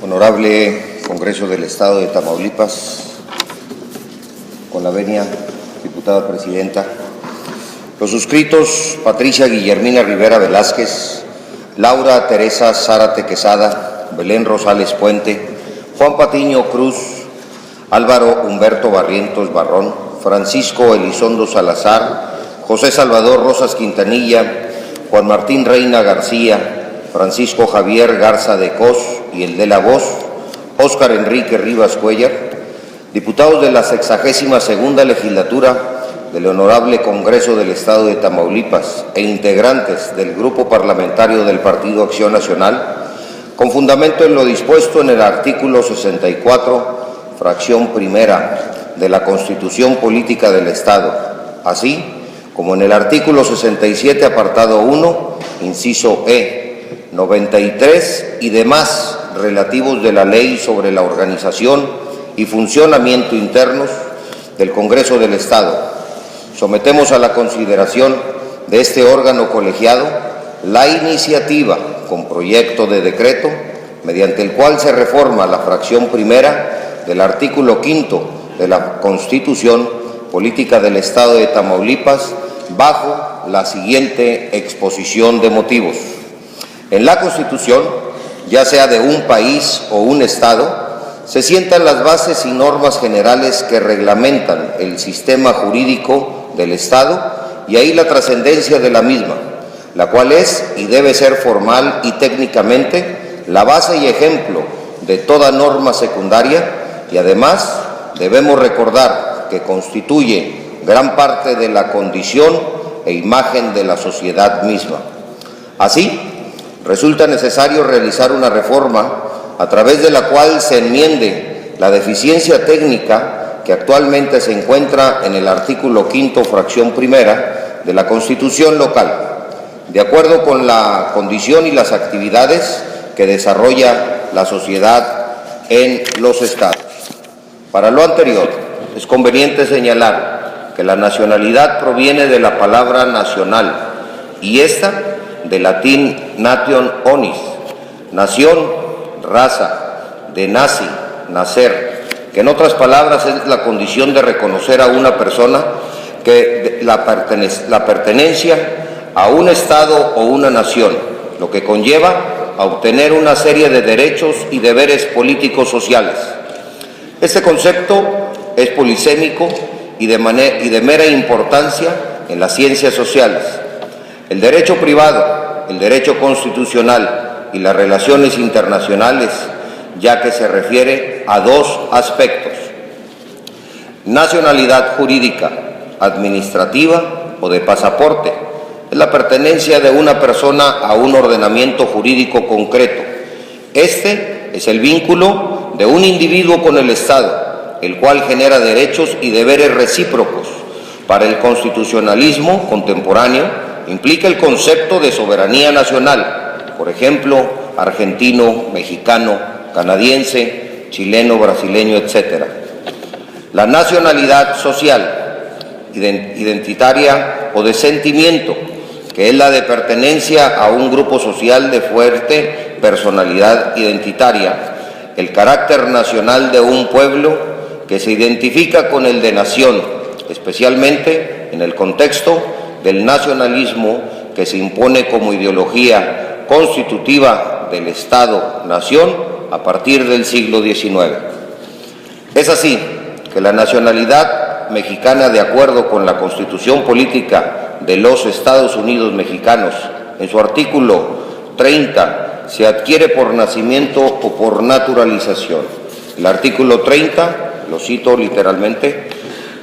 Honorable Congreso del Estado de Tamaulipas, con la venia, diputada presidenta, los suscritos Patricia Guillermina Rivera Velázquez, Laura Teresa Zárate Quesada, Belén Rosales Puente, Juan Patiño Cruz, Álvaro Humberto Barrientos Barrón, Francisco Elizondo Salazar, José Salvador Rosas Quintanilla, Juan Martín Reina García, Francisco Javier Garza de Cos y el de la Voz, Óscar Enrique Rivas Cuellar, diputados de la 62ª legislatura del Honorable Congreso del Estado de Tamaulipas e integrantes del Grupo Parlamentario del Partido Acción Nacional, con fundamento en lo dispuesto en el artículo 64, fracción primera de la Constitución Política del Estado, así como en el artículo 67, apartado 1, inciso E, 93 y demás relativos de la Ley sobre la organización y funcionamiento internos del Congreso del Estado. Sometemos a la consideración de este órgano colegiado la iniciativa con proyecto de decreto mediante el cual se reforma la fracción primera del artículo 5 de la Constitución Política del Estado de Tamaulipas bajo la siguiente exposición de motivos. En la Constitución, ya sea de un país o un Estado, se sientan las bases y normas generales que reglamentan el sistema jurídico del Estado y ahí la trascendencia de la misma, la cual es y debe ser formal y técnicamente la base y ejemplo de toda norma secundaria, y además debemos recordar que constituye gran parte de la condición e imagen de la sociedad misma. Así, resulta necesario realizar una reforma a través de la cual se enmiende la deficiencia técnica que actualmente se encuentra en el artículo 5, fracción primera de la Constitución local, de acuerdo con la condición y las actividades que desarrolla la sociedad en los estados. Para lo anterior, es conveniente señalar que la nacionalidad proviene de la palabra nacional y esta de latín nation onis, nación, raza, de nazi, nacer, que en otras palabras es la condición de reconocer a una persona que la pertenencia a un Estado o una nación, lo que conlleva a obtener una serie de derechos y deberes políticos sociales. Este concepto es polisémico y de mera importancia en las ciencias sociales. El derecho privado, el derecho constitucional y las relaciones internacionales, ya que se refiere a dos aspectos: nacionalidad jurídica, administrativa o de pasaporte. Es la pertenencia de una persona a un ordenamiento jurídico concreto. Este es el vínculo de un individuo con el Estado, el cual genera derechos y deberes recíprocos. Para el constitucionalismo contemporáneo, implica el concepto de soberanía nacional, por ejemplo, argentino, mexicano, canadiense, chileno, brasileño, etc. La nacionalidad social, identitaria o de sentimiento, que es la de pertenencia a un grupo social de fuerte personalidad identitaria, el carácter nacional de un pueblo que se identifica con el de nación, especialmente en el contexto del nacionalismo que se impone como ideología constitutiva del Estado-nación a partir del siglo XIX. Es así que la nacionalidad mexicana, de acuerdo con la Constitución Política de los Estados Unidos Mexicanos, en su artículo 30, se adquiere por nacimiento o por naturalización. El artículo 30, lo cito literalmente: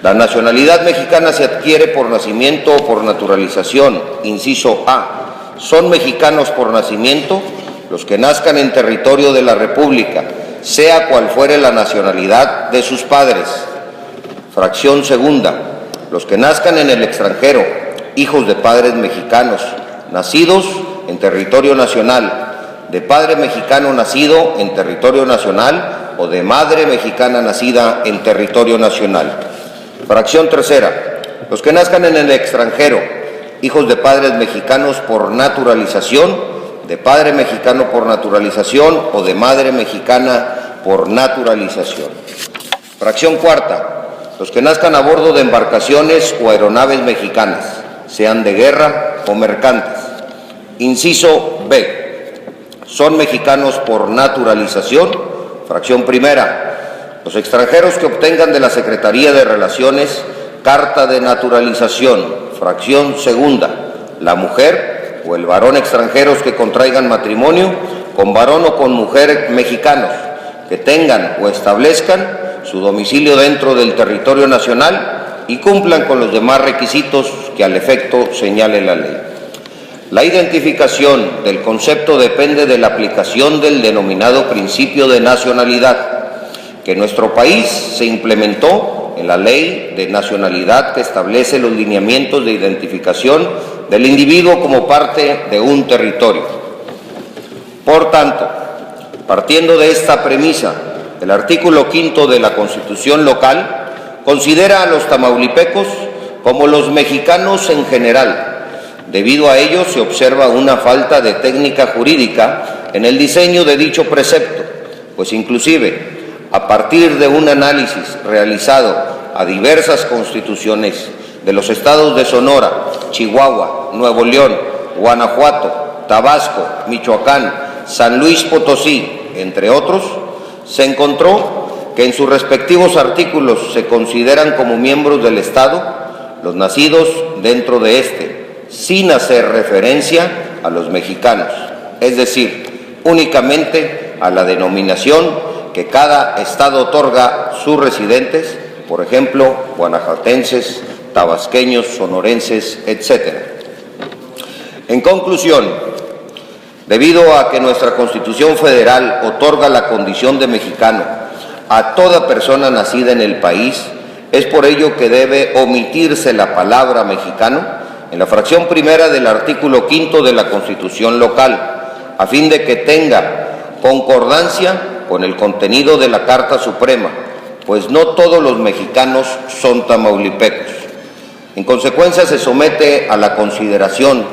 la nacionalidad mexicana se adquiere por nacimiento o por naturalización. Inciso A. Son mexicanos por nacimiento los que nazcan en territorio de la República, sea cual fuere la nacionalidad de sus padres. Fracción segunda. Los que nazcan en el extranjero, hijos de padres mexicanos, nacidos en territorio nacional, de padre mexicano nacido en territorio nacional o de madre mexicana nacida en territorio nacional. Fracción tercera. Los que nazcan en el extranjero, hijos de padres mexicanos por naturalización, de padre mexicano por naturalización o de madre mexicana por naturalización. Fracción cuarta, los que nazcan a bordo de embarcaciones o aeronaves mexicanas, sean de guerra o mercantes. Inciso B, son mexicanos por naturalización. Fracción primera, los extranjeros que obtengan de la Secretaría de Relaciones carta de naturalización. Fracción segunda, la mujer o el varón extranjeros que contraigan matrimonio con varón o con mujer mexicanos, que tengan o establezcan su domicilio dentro del territorio nacional y cumplan con los demás requisitos que al efecto señale la ley. La identificación del concepto depende de la aplicación del denominado principio de nacionalidad, que en nuestro país se implementó en la Ley de Nacionalidad, que establece los lineamientos de identificación del individuo como parte de un territorio. Por tanto, partiendo de esta premisa, el artículo 5 de la Constitución local considera a los tamaulipecos como los mexicanos en general. Debido a ello, se observa una falta de técnica jurídica en el diseño de dicho precepto, pues inclusive, a partir de un análisis realizado a diversas constituciones de los estados de Sonora, Chihuahua, Nuevo León, Guanajuato, Tabasco, Michoacán, San Luis Potosí, entre otros, se encontró que en sus respectivos artículos se consideran como miembros del Estado los nacidos dentro de este, sin hacer referencia a los mexicanos, es decir, únicamente a la denominación que cada estado otorga a sus residentes, por ejemplo, guanajuatenses, tabasqueños, sonorenses, etc. En conclusión, debido a que nuestra Constitución Federal otorga la condición de mexicano a toda persona nacida en el país, es por ello que debe omitirse la palabra mexicano en la fracción primera del artículo 5 de la Constitución local, a fin de que tenga concordancia con el contenido de la Carta Suprema, pues no todos los mexicanos son tamaulipecos. En consecuencia, se somete a la consideración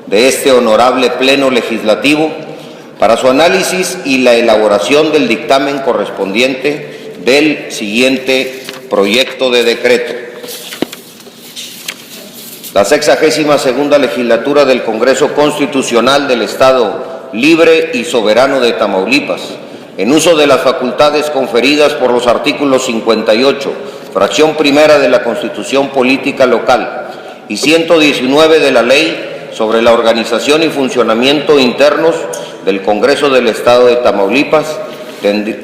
de este honorable Pleno Legislativo para su análisis y la elaboración del dictamen correspondiente del siguiente proyecto de decreto. La 62ª Legislatura del Congreso Constitucional del Estado Libre y Soberano de Tamaulipas, en uso de las facultades conferidas por los artículos 58, fracción primera de la Constitución Política Local y 119 de la Ley sobre la organización y funcionamiento internos del Congreso del Estado de Tamaulipas,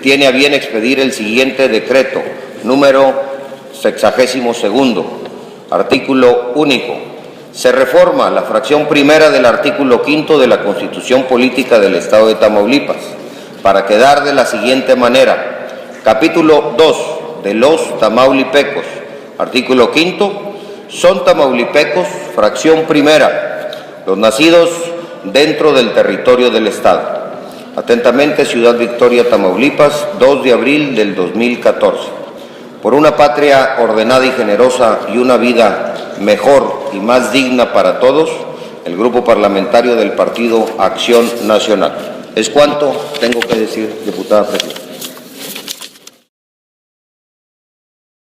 tiene a bien expedir el siguiente decreto, número 62, artículo único. Se reforma la fracción primera del artículo 5 de la Constitución Política del Estado de Tamaulipas, para quedar de la siguiente manera. Capítulo 2 de los tamaulipecos. Artículo 5. Son tamaulipecos, fracción primera, los nacidos dentro del territorio del Estado. Atentamente, Ciudad Victoria, Tamaulipas, 2 de abril del 2014. Por una patria ordenada y generosa y una vida mejor y más digna para todos, el Grupo Parlamentario del Partido Acción Nacional. Es cuanto tengo que decir, diputada presidenta.